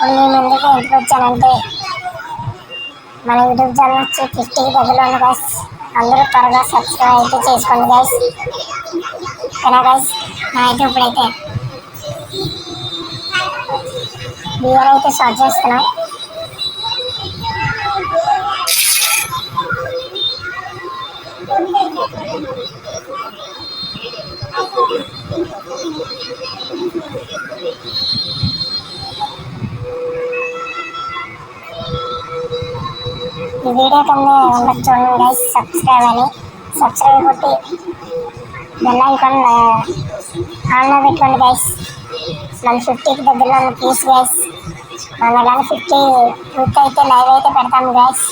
మీ ముందుకు ఎందుకు వచ్చానంటే మన యూట్యూబ్ ఛానల్ వచ్చి 50కి దగ్గరలో ఉంది గైస్. అందరూ త్వరగా సబ్స్క్రైబ్ అయితే చేసుకోండి గైస్. ఓకేనా గైస్? అయితే ఇప్పుడైతే బియర్ అయితే స్టార్ట్ చేస్తున్నాం. ఈ వీడియో కన్నా ఉండొచ్చు చూడండి గైస్. సబ్స్క్రైబ్ కొట్టి బెల్ ఐకాన్ ఆన్లో పెట్టుకోండి గైస్. మన 50కి దగ్గరలో ఉన్న ప్లీజ్ గైస్. మన కానీ 50 పూర్తి అయితే లైవ్ అయితే పెడతాము గైస్.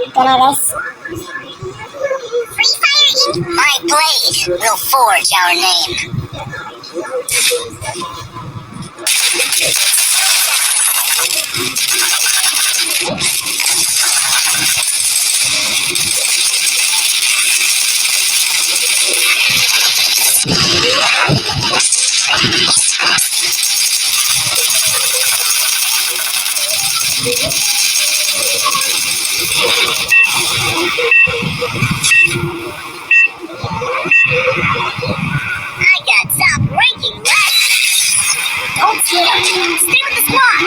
ఓకేనా guys? My blade will forge our name. I got top ranking left. Don't split up. Stay with the squad.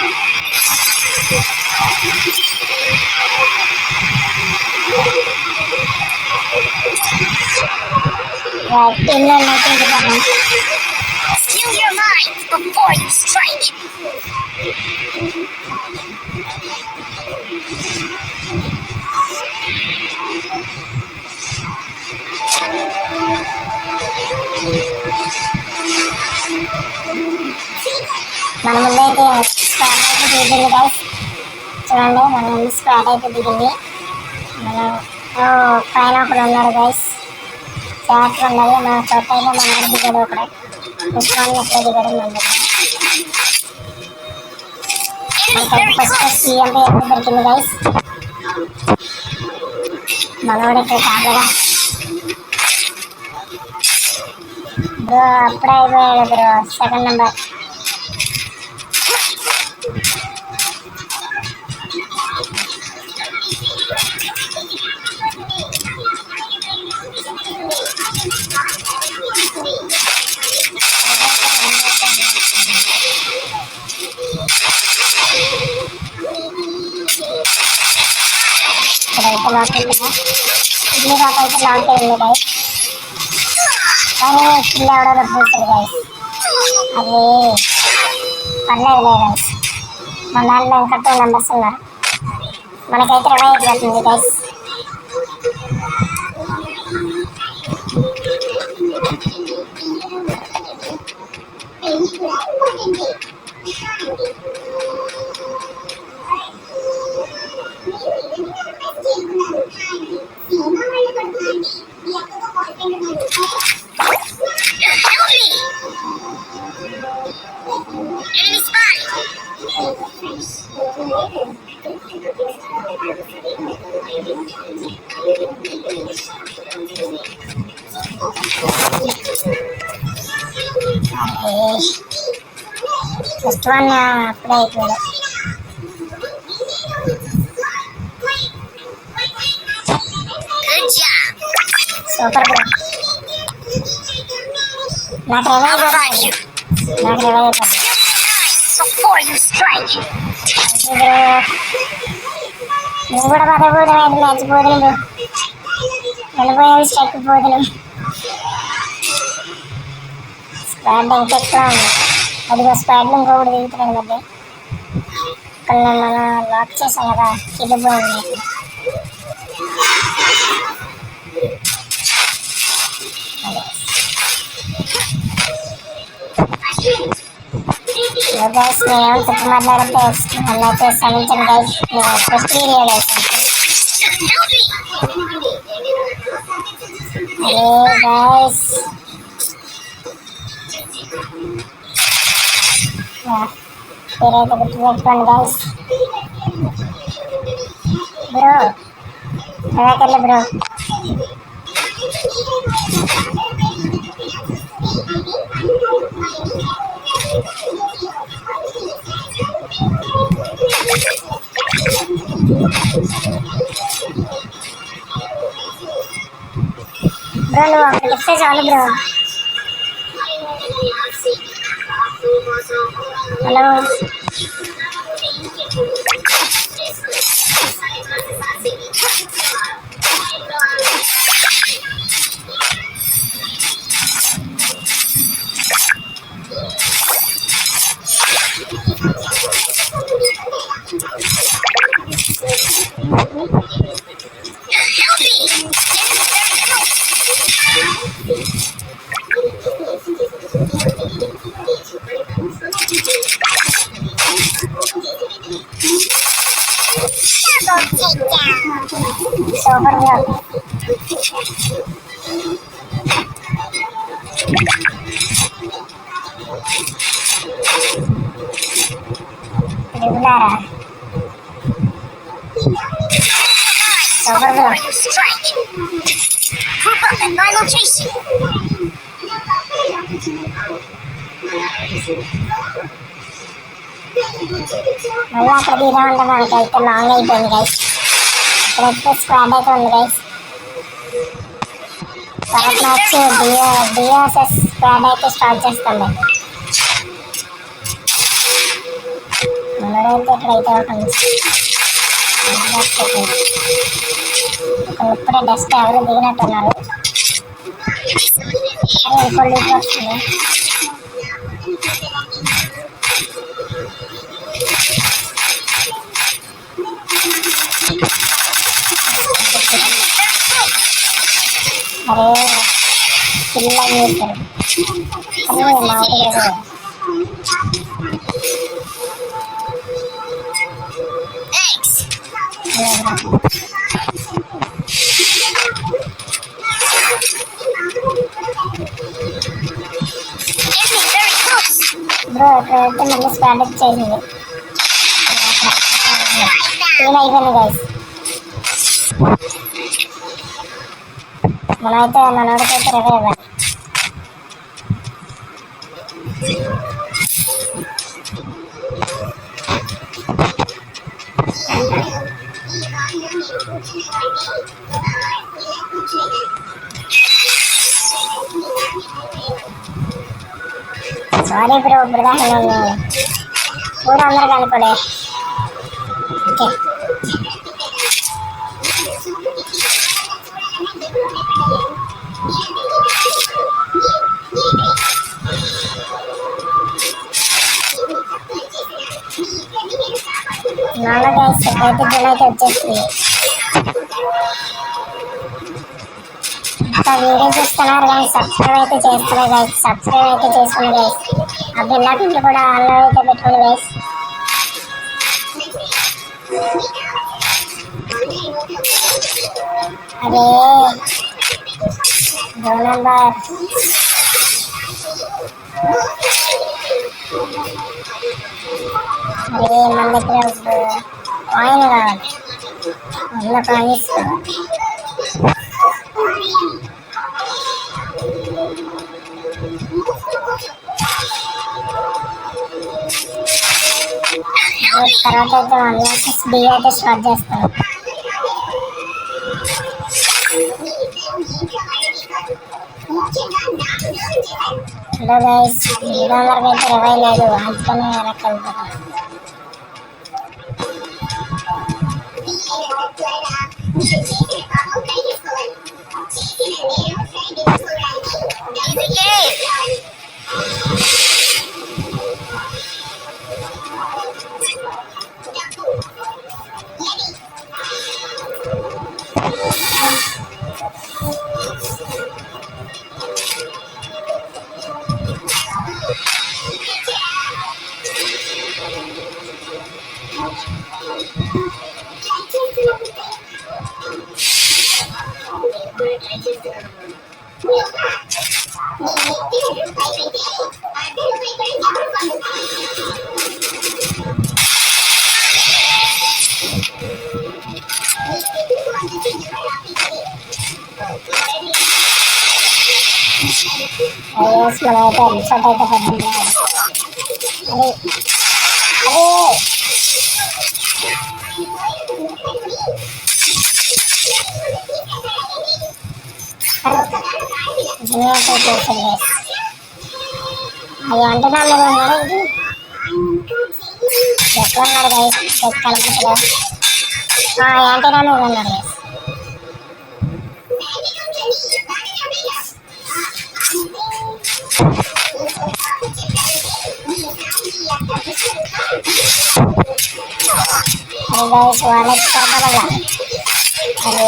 Steal your mind before you strike. మన ముందైతే స్క్వాడ్ అయితే దిగింది గైస్. చూడండి మన ముందు స్క్వాడ్ అయితే దిగింది. మన పైన ఒకడు ఉన్నాడు గైస్. చాట్లు ఉన్నది మన చోట అయితే మన దిగాడు ఒకడు. పుష్పాన్ని ఎక్కడ దిగాడు మన దగ్గర. మనకైతే ఫస్ట్ సీఎంపీ ఎక్కడ దొరికింది గైస్. మనోడు ఇక్కడ కాగడా బ్రో. అప్పుడే అయిపోయాడు బ్రో. Second number. ఇక్కడైతే లాక్ ఉంది. ఇడ్లీ రాక అయితే లాక్ అయింది గైస్. కానీ కిల్ ఎవడో రప్పిస్తాడు గైస్. అది పర్లేదులే గైస్. మన దాంట్లో ఇంకా 2 మెంబర్స్ ఉన్నారు. మనకైతే రివైవ్ అయిపోతుంది guys. Help me! Enemy spotted! First one అప్పుడే అయిపోయాడు. Good job! Super bro. నాకు I'll రివైవ్ revive you. అయిపోతుంది. Before you strike. బ్రో నువ్వు కూడా పదపోదు మ్యాచ్ పోదును బ్రో. వెళ్ళిపోయావు స్ట్రైక్ పోదును. స్క్వాడ్ ఇంకెక్కువ ఉంది. అదిగో స్క్వాడ్లో ఇంకొకటి దిగుతున్నాడు మధ్య. ఇక్కడ మనం లాక్ చేసాం కదా. కిల్ పోయింది. గైస్ నేను తప్పు మాట్లాడితే నన్ను అయితే క్షమించండి గైస్. నేను ఫస్ట్ వీడియో వేసాను. అరే గైస్ పేరైతే గుర్తుపెట్టుకోండి గైస్. బ్రో ఎవరికెళ్ళి బ్రో. బ్రో నువ్వు అక్కడికి ఇస్తే చాలు బ్రో. Hello super bro. రెగ్యులరా super bro. Strike. Group up at my location. మళ్ళీ అక్కడ దిగామంటే మనకైతే లాంగ్ అయిపోయింది గైస్. ఇక్కడైతే స్క్వాడ్ అయితే ఉంది గైస్. తర్వాత మ్యాచ్ డిఎస్ఎస్ స్క్వాడ్ అయితే స్టార్ట్ చేస్తాం. మనోడైతే ఇక్కడైతే ఉంటుంది. ఇప్పుడే డస్ట్ ఎవరు దిగినట్టున్నారు. అదే ఇంకో లీక్ వస్తుంది. అరే పిల్ల చేశారు. అరే మాకు Thanks. Enemy very close. Bro ఇక్కడైతే మళ్ళీ స్క్వాడ్ చేసింది. క్లీన్ అయిపోయింది గైస్. మనోడికైతే రివైవ్ ఇవ్వాలి. సారీ బ్రో బ్రదా కూడా అందరు కనుకోలే. ఓకే నాలో గైస్ అయితే జూలైకి వచ్చేస్తుంది. ఇంకా వీడియో చూస్తున్నారు కానీ సబ్స్క్రైబ్ అయితే చేస్తున్నారు గైస్. సబ్స్క్రైబ్ అయితే చేసుకోండి గైస్. ఆ బిల్లా పిండి కూడా ఆన్లో అయితే పెట్టుకోండి గైస్. అదే రోల్ నెంబర్ అరే మన దగ్గర కాయిన్ కావాలి. 100 కాయిన్స్ తర్వాత అయితే 1 వర్సెస్ డి అయితే స్టార్ట్ చేస్తాను. హలో గైస్ వీళ్ళందరికీ అయితే రివైవ్ లేదు. అందుకని వెనక్కి వెళ్తాను. Easy game. మనమైతే రిసార్ట్ అయితే పడుతుంది. అది అది అంటున్నా మీద ఉన్నాడు ఇది ఎట్లా ఉన్నాడు గైస్ కనిపించలేదు యాంటీనా మీద ఉన్నాడు గైస్ అది గైస్ వాళ్ళకి పడతారా అదే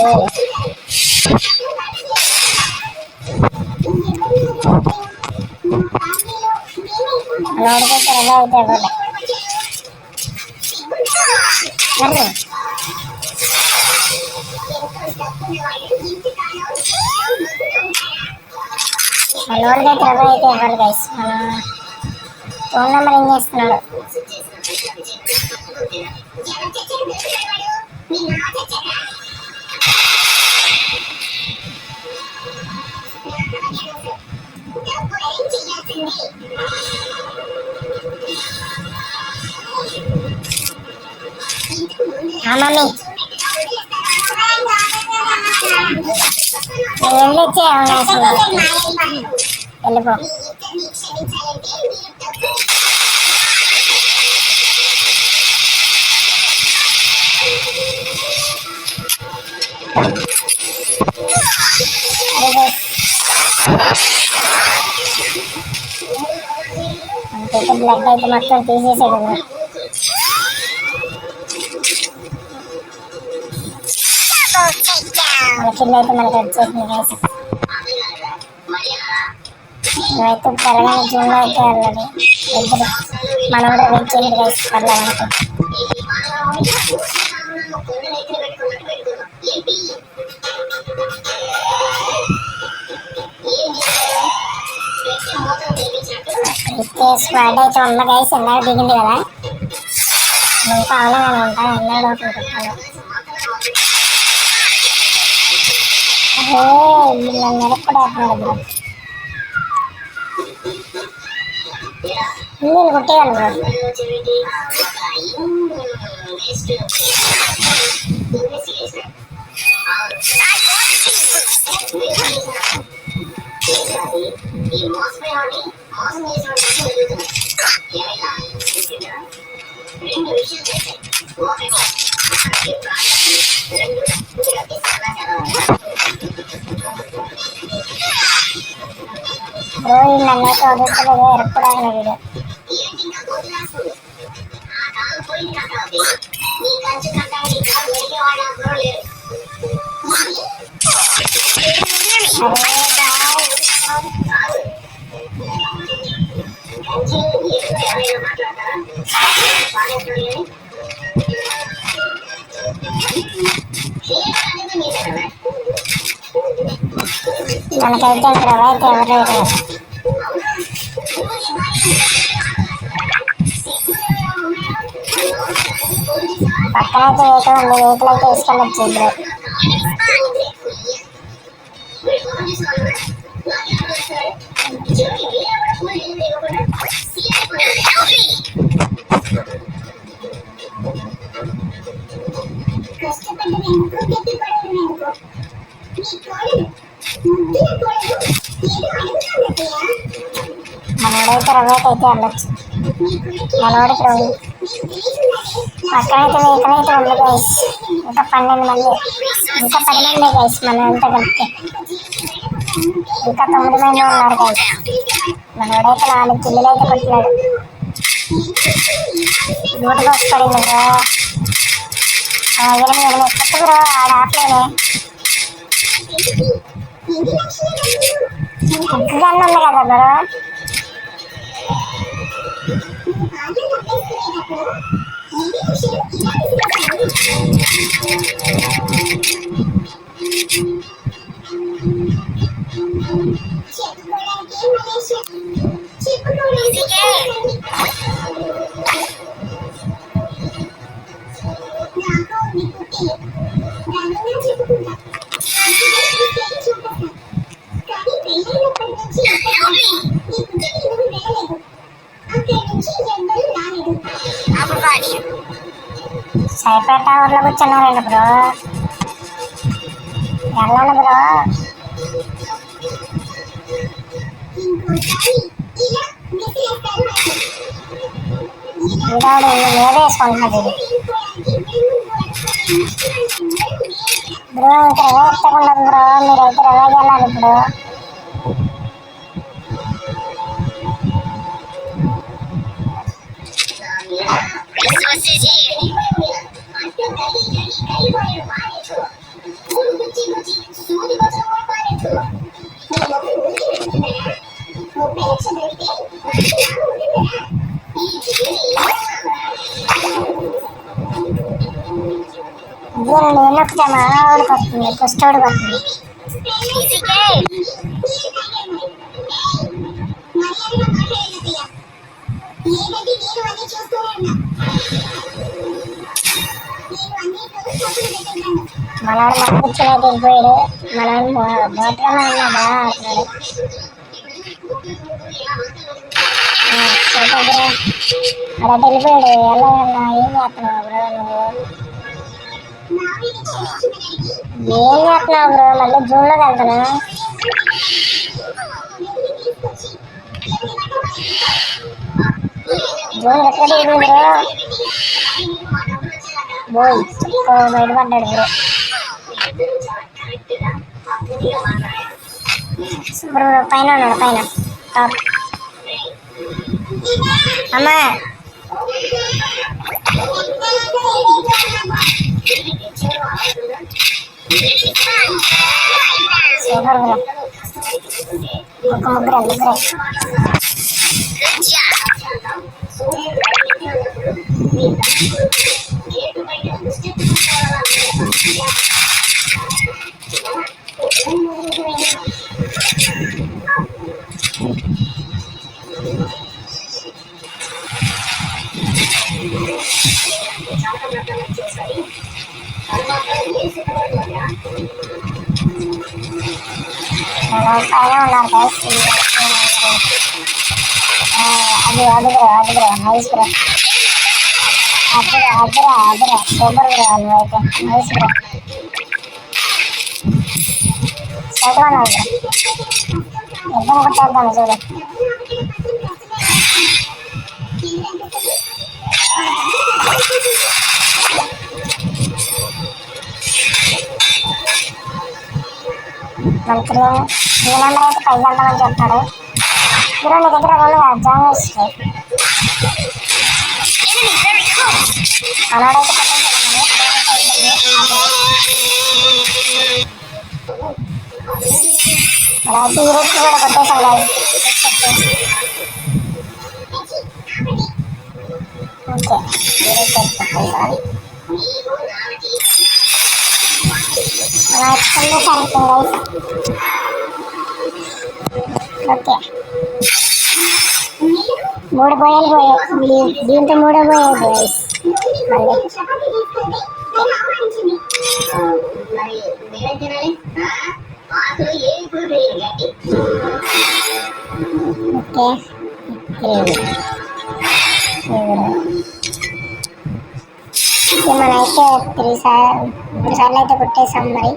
ನೋಡ್ಬೇಕು ಎಲ್ಲ ಐತೆ ಅದ್ರಲ್ಲಿ ಬರ್ರಿ ನೋಡ್ಬೇಕು ರವೆ ಐತೆ ಬರ್ರಿ ಗೈಸ್ ఫోన్ నెంబర్ ఏం చేస్తున్నాడు మమ్మీ వెళ్ళొచ్చే వెళ్ళిపో అంతే బ్లడ్ అయితే మొత్తం తీసేసాడు మన కింద అయితే మనకి వచ్చేసింది గైస్ నువ్వైతే త్వరగా జూన్లో అయితే వెళ్ళాలి ఇద్దరు మనం కూడా వెయిట్ చేయండి గైస్ పర్లేదు అయితే స్క్వాడ్ అయితే ఉన్న గైస్ ఎన్నాడు దిగింది కదా ఇంకా అవలేదని ఉంటా ఎన్నాడు అనుకుంటున్నాను అదే వీళ్ళని నిరపడేస్తున్నాడు బ్రో నేను కొట్టేయాలి బ్రో బ్రో నన్నైతే వదులుతలేదు ఎరపడాలి వీడియో మనకైతే ఇక్కడ అయితే ఎవరైతే పక్కనైతే వెహికల్ ఉంది వెహికల్ అయితే వేసుకెళ్ళచ్చు బ్రో మనోడైతే రవేట్ అయితే వెళ్ళచ్చు మనోడికి రోజు పక్కనైతే వెహికల్ అయితే ఉంది గైస్ ఇంకా 12 మంది ఇంకా 10 మంది గైస్ మనం అంతా కలిపితే ఇంకా 9 మంది ఉన్నారు గైస్ మనోడైతే 4 కిల్లులు అయితే కొట్టినాడు నోటు బాక్స్ పడింది బ్రో 8 కొట్టు బ్రో ఆడ ఆపలేనే గన్ ఉంది కదా బ్రో I'll provide you. సైపేట ఊర్లో కూర్చున్నారండి బ్రో. వెళ్ళండి బ్రో. ఇదాడు మీద వేసుకుంటున్నది బ్రో. ఇంకా రివే ఎత్తకుండదు బ్రో. మీరైతే రివేకి వెళ్ళాలి ఇప్పుడు. Christmas is here. దీన్ని నొక్కితేమా ఓడిపోతుంది. ఫస్ట్ ఓడిపోతుంది. Easy game. మనవాడు మన కూర్చొని వెళ్ళిపోయాడు. మనవాడు బోట్లోనే ఉన్నాడా అంటున్నాడు. Super bro. అలా వెళ్ళిపోయాడు. వెళ్ళగలనా? ఏం చేస్తున్నావు బ్రో నువ్వు? ఏం చేస్తున్నావు బ్రో? మళ్ళీ జూన్లోకి వెళ్తున్నా. జూన్ ఎక్కడ బ్రో? బోయ్ బయటపడ్డాడు బ్రో. Super bro. పైన ఉన్నాడు. పైన టాప్. అమ్మా సూపర్ బ్రో. ఒక ముగ్గురే. Good job. పైన ఉన్నారు గైస్. అది బ్రో. Nice bro. అద్దరా సూపర్ బ్రో. వాళ్ళు అయితే nice bro. Site one bro. ఇద్దరు కొట్టేద్దాం చూడు. మన త్రీ నెంబర్ అయితే పైకి వెళ్దామని చెప్తాడు బ్రో. నీ దగ్గర రెండు జాయిన్ చేసి Enemy very close. మనోడైతే మనైతే ఈ రూట్ కూడా కొట్టేసాం గైస్. ఓకే ఈ రూట్ కొట్టేసాం. మన ఎక్స్టెండ్ సరిపోయింది గైస్. ఓకే మూడు పోయాయి. దీంతో మూడో పోయాయి గైస్. ఓకే మనైతే 3 సార్లు అయితే కొట్టేసాం మరి.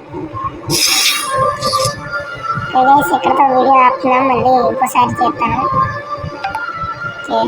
గైస్ ఇక్కడతో వీడియో ఆపుతున్నాం. మళ్ళీ ఇంకోసారి చేస్తాను. ఓకే